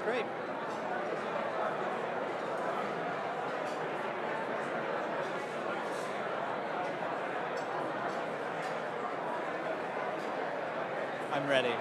Great. I'm ready.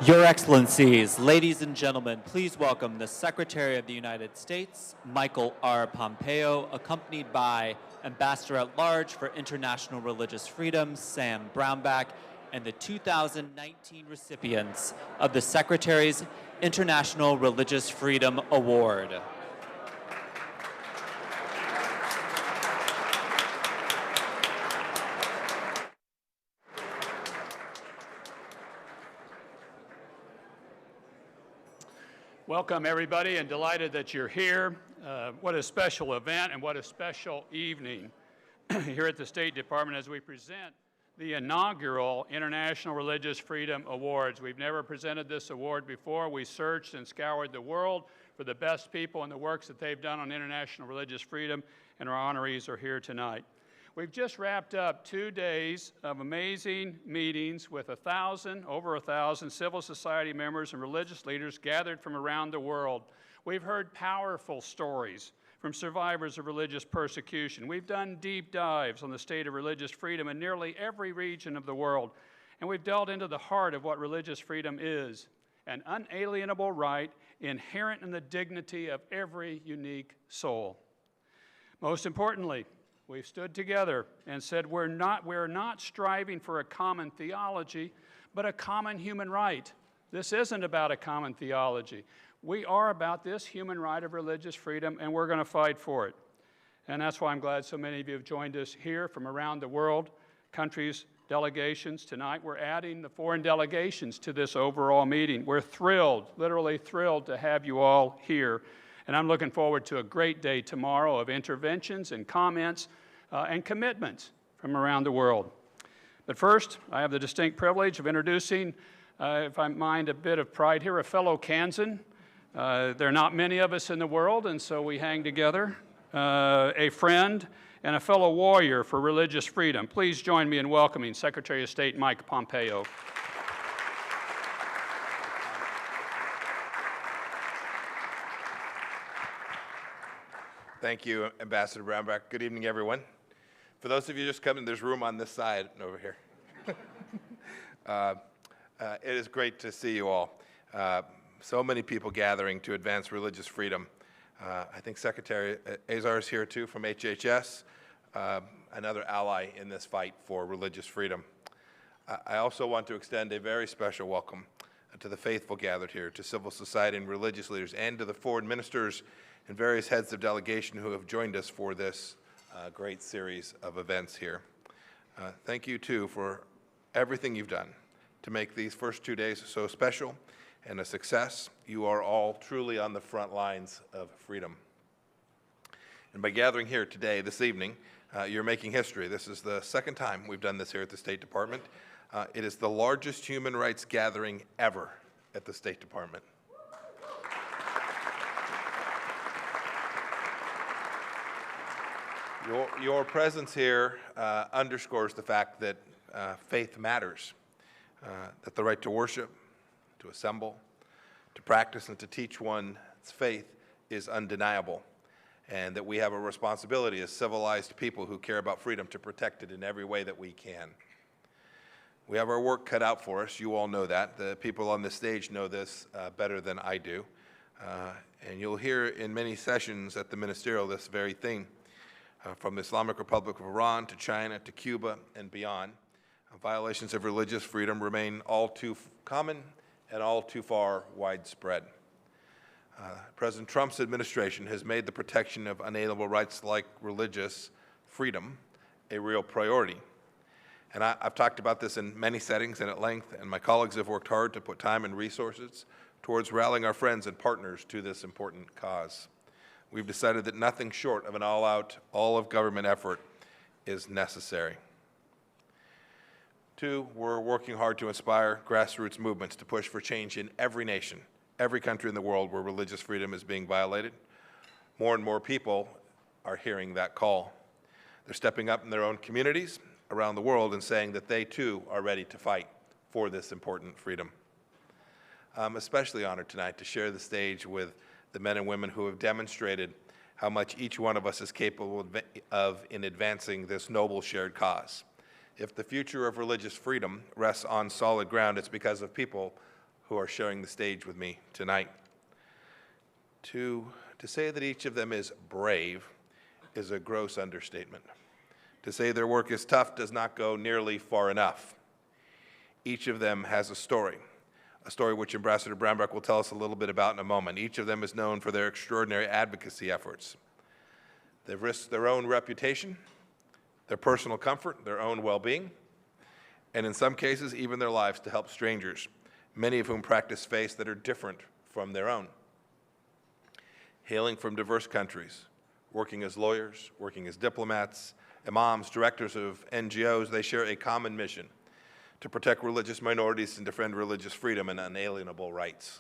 Your Excellencies, ladies and gentlemen, please welcome the Secretary of the United States, Michael R. Pompeo, accompanied by Ambassador at Large for International Religious Freedom, Sam Brownback, and the 2019 recipients of the Secretary's International Religious Freedom Award. Welcome, everybody, and delighted that you're here. What a special event and what a special evening here at the State Department as we present the inaugural International Religious Freedom Awards. We've never presented this award before. We searched and scoured the world for the best people and the works that they've done on international religious freedom, and our honorees are here tonight. We've just wrapped up 2 days of amazing meetings with over 1,000 civil society members and religious leaders gathered from around the world. We've heard powerful stories from survivors of religious persecution. We've done deep dives on the state of religious freedom in nearly every region of the world. And we've delved into the heart of what religious freedom is, an unalienable right inherent in the dignity of every unique soul. Most importantly, we've stood together and said we're not striving for a common theology, but a common human right. This isn't about a common theology. We are about this human right of religious freedom, and we're going to fight for it. And that's why I'm glad so many of you have joined us here from around the world, countries, delegations. Tonight we're adding the foreign delegations to this overall meeting. We're thrilled, literally thrilled to have you all here. And I'm looking forward to a great day tomorrow of interventions and comments and commitments from around the world. But first, I have the distinct privilege of introducing, if I mind a bit of pride here, a fellow Kansan. There are not many of us in the world, and so we hang together. A friend and a fellow warrior for religious freedom. Please join me in welcoming Secretary of State Mike Pompeo. Thank you, Ambassador Brownback. Good evening, everyone. For those of you just coming, there's room on this side and over here. It is great to see you all. So many people gathering to advance religious freedom. I think Secretary Azar is here too from HHS, another ally in this fight for religious freedom. I also want to extend a very special welcome to the faithful gathered here, to civil society and religious leaders, and to the foreign ministers and various heads of delegation who have joined us for this great series of events here. Thank you, too, for everything you've done to make these first 2 days so special and a success. You are all truly on the front lines of freedom. And by gathering here today, this evening, you're making history. This is the second time we've done this here at the State Department. It is the largest human rights gathering ever at the State Department. Your presence here underscores the fact that faith matters, that the right to worship, to assemble, to practice, and to teach one's faith is undeniable. and that we have a responsibility as civilized people who care about freedom to protect it in every way that we can. We have our work cut out for us. You all know that. The people on this stage know this better than I do. And you'll hear in many sessions at the Ministerial this very thing, from the Islamic Republic of Iran to China to Cuba and beyond. Violations of religious freedom remain all too common and all too far widespread. President Trump's administration has made the protection of unalienable rights like religious freedom a real priority. And I've talked about this in many settings and at length, and my colleagues have worked hard to put time and resources towards rallying our friends and partners to this important cause. We've decided that nothing short of an all-out, all-of-government effort is necessary. 2, we're working hard to inspire grassroots movements to push for change in every nation, every country in the world where religious freedom is being violated. More and more people are hearing that call. They're stepping up in their own communities around the world and saying that they too are ready to fight for this important freedom. I'm especially honored tonight to share the stage with the men and women who have demonstrated how much each one of us is capable of in advancing this noble shared cause. If the future of religious freedom rests on solid ground, it's because of people who are sharing the stage with me tonight. To say that each of them is brave is a gross understatement. To say their work is tough does not go nearly far enough. Each of them has a story which Ambassador Brownback will tell us a little bit about in a moment. Each of them is known for their extraordinary advocacy efforts. They've risked their own reputation, their personal comfort, their own well-being, and in some cases, even their lives to help strangers, many of whom practice faiths that are different from their own. Hailing from diverse countries, working as lawyers, working as diplomats, imams, directors of NGOs, they share a common mission to protect religious minorities and defend religious freedom and unalienable rights.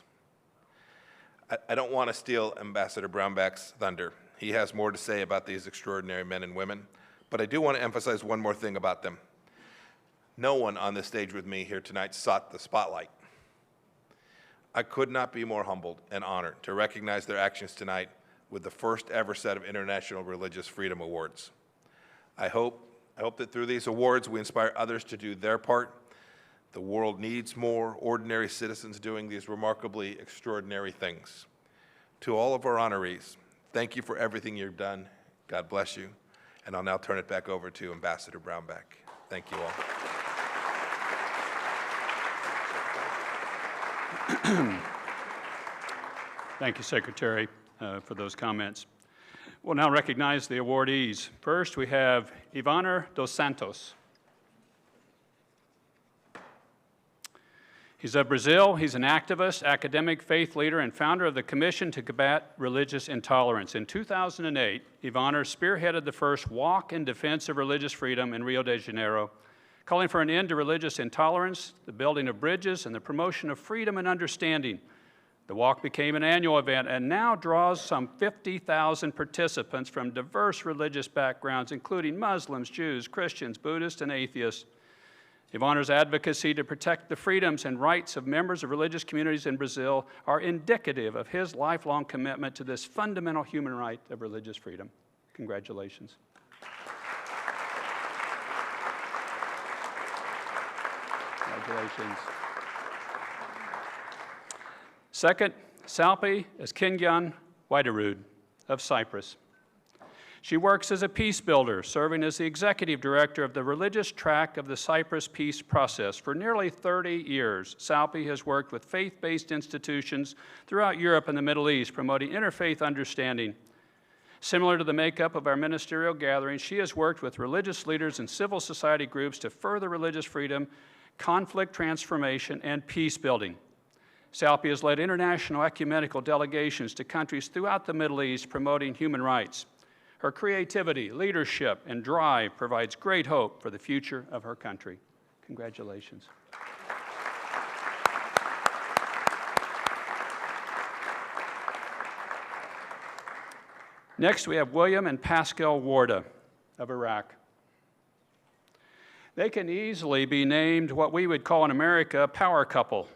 I don't want to steal Ambassador Brownback's thunder. He has more to say about these extraordinary men and women, but I do want to emphasize one more thing about them. No one on this stage with me here tonight sought the spotlight. I could not be more humbled and honored to recognize their actions tonight with the first ever set of International Religious Freedom Awards. I hope that through these awards we inspire others to do their part. The world needs more ordinary citizens doing these remarkably extraordinary things. To all of our honorees, thank you for everything you've done. God bless you. And I'll now turn it back over to Ambassador Brownback. Thank you all. Thank you, Secretary, for those comments. We'll now recognize the awardees. First, we have Ivana dos Santos. He's of Brazil. He's an activist, academic, faith leader, and founder of the Commission to Combat Religious Intolerance. In 2008, Ivana spearheaded the first walk in defense of religious freedom in Rio de Janeiro, calling for an end to religious intolerance, the building of bridges, and the promotion of freedom and understanding. The walk became an annual event and now draws some 50,000 participants from diverse religious backgrounds, including Muslims, Jews, Christians, Buddhists, and atheists. Ivana's advocacy to protect the freedoms and rights of members of religious communities in Brazil are indicative of his lifelong commitment to this fundamental human right of religious freedom. Congratulations. Congratulations. Second, Salpi Eskingyan Widerud of Cyprus. She works as a peace builder, serving as the executive director of the religious track of the Cyprus peace process. For nearly 30 years, Salpi has worked with faith-based institutions throughout Europe and the Middle East, promoting interfaith understanding. Similar to the makeup of our ministerial gathering, she has worked with religious leaders and civil society groups to further religious freedom, conflict transformation, and peace building. Salpi has led international ecumenical delegations to countries throughout the Middle East promoting human rights. Her creativity, leadership, and drive provides great hope for the future of her country. Congratulations. Next, we have William and Pascal Warda of Iraq. They can easily be named what we would call in America a power couple.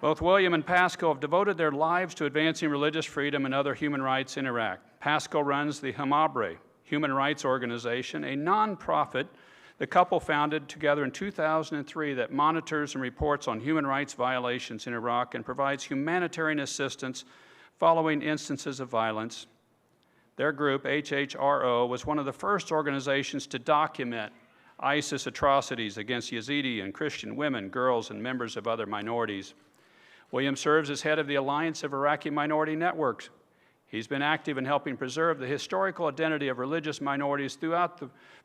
Both William and Pascal have devoted their lives to advancing religious freedom and other human rights in Iraq. Pascal runs the Hamabre Human Rights Organization, a nonprofit the couple founded together in 2003 that monitors and reports on human rights violations in Iraq and provides humanitarian assistance following instances of violence. Their group, HHRO, was one of the first organizations to document ISIS atrocities against Yazidi and Christian women, girls, and members of other minorities. William serves as head of the Alliance of Iraqi Minority Networks. He's been active in helping preserve the historical identity of religious minorities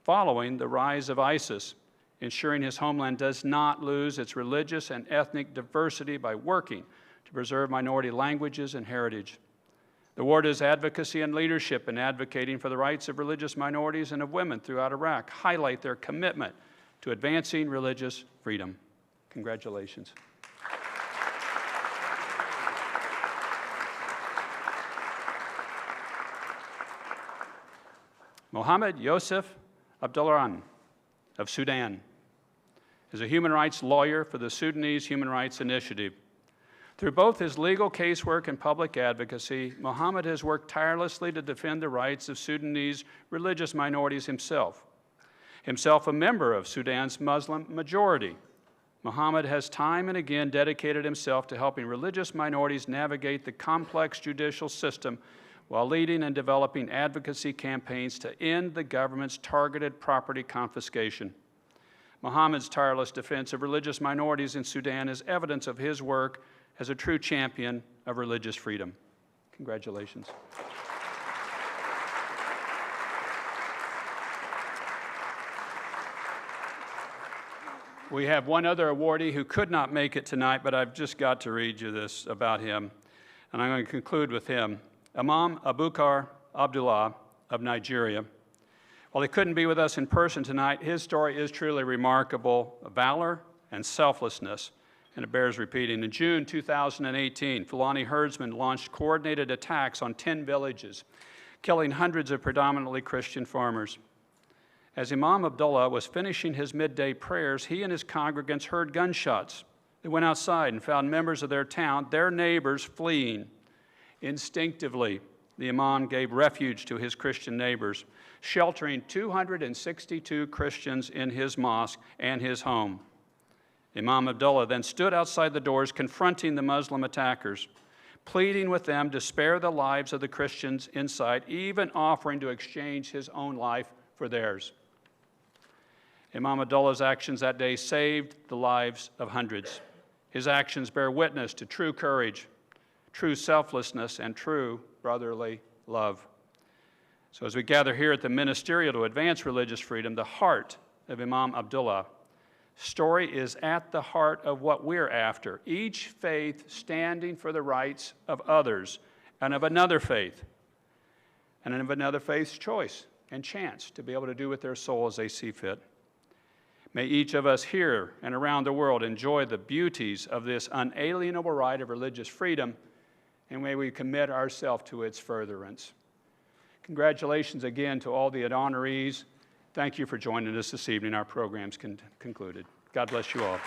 following the rise of ISIS, ensuring his homeland does not lose its religious and ethnic diversity by working to preserve minority languages and heritage. The Warda's advocacy and leadership in advocating for the rights of religious minorities and of women throughout Iraq highlight their commitment to advancing religious freedom. Congratulations. Mohammed Yosef Abdullah of Sudan is a human rights lawyer for the Sudanese Human Rights Initiative. Through both his legal casework and public advocacy, Mohammed has worked tirelessly to defend the rights of Sudanese religious minorities himself. Himself a member of Sudan's Muslim majority, Mohammed has time and again dedicated himself to helping religious minorities navigate the complex judicial system while leading and developing advocacy campaigns to end the government's targeted property confiscation. Mohammed's tireless defense of religious minorities in Sudan is evidence of his work as a true champion of religious freedom. Congratulations. We have one other awardee who could not make it tonight, but I've just got to read you this about him, and I'm going to conclude with him. Imam Abu Kar Abdullah of Nigeria. While he couldn't be with us in person tonight, his story is truly remarkable, valor and selflessness, and it bears repeating. In June 2018, Fulani herdsmen launched coordinated attacks on 10 villages, killing hundreds of predominantly Christian farmers. As Imam Abdullah was finishing his midday prayers, he and his congregants heard gunshots. They went outside and found members of their town, their neighbors, fleeing. Instinctively, the Imam gave refuge to his Christian neighbors, sheltering 262 Christians in his mosque and his home. Imam Abdullah then stood outside the doors confronting the Muslim attackers, pleading with them to spare the lives of the Christians inside, even offering to exchange his own life for theirs. Imam Abdullah's actions that day saved the lives of hundreds. His actions bear witness to true courage, true selflessness, and true brotherly love. So as we gather here at the Ministerial to advance religious freedom, the heart of Imam Abdullah story is at the heart of what we're after, each faith standing for the rights of others and of another faith, and of another faith's choice and chance to be able to do with their soul as they see fit. May each of us here and around the world enjoy the beauties of this unalienable right of religious freedom, and may we commit ourselves to its furtherance. Congratulations again to all the honorees. Thank you for joining us this evening. Our program's concluded. God bless you all.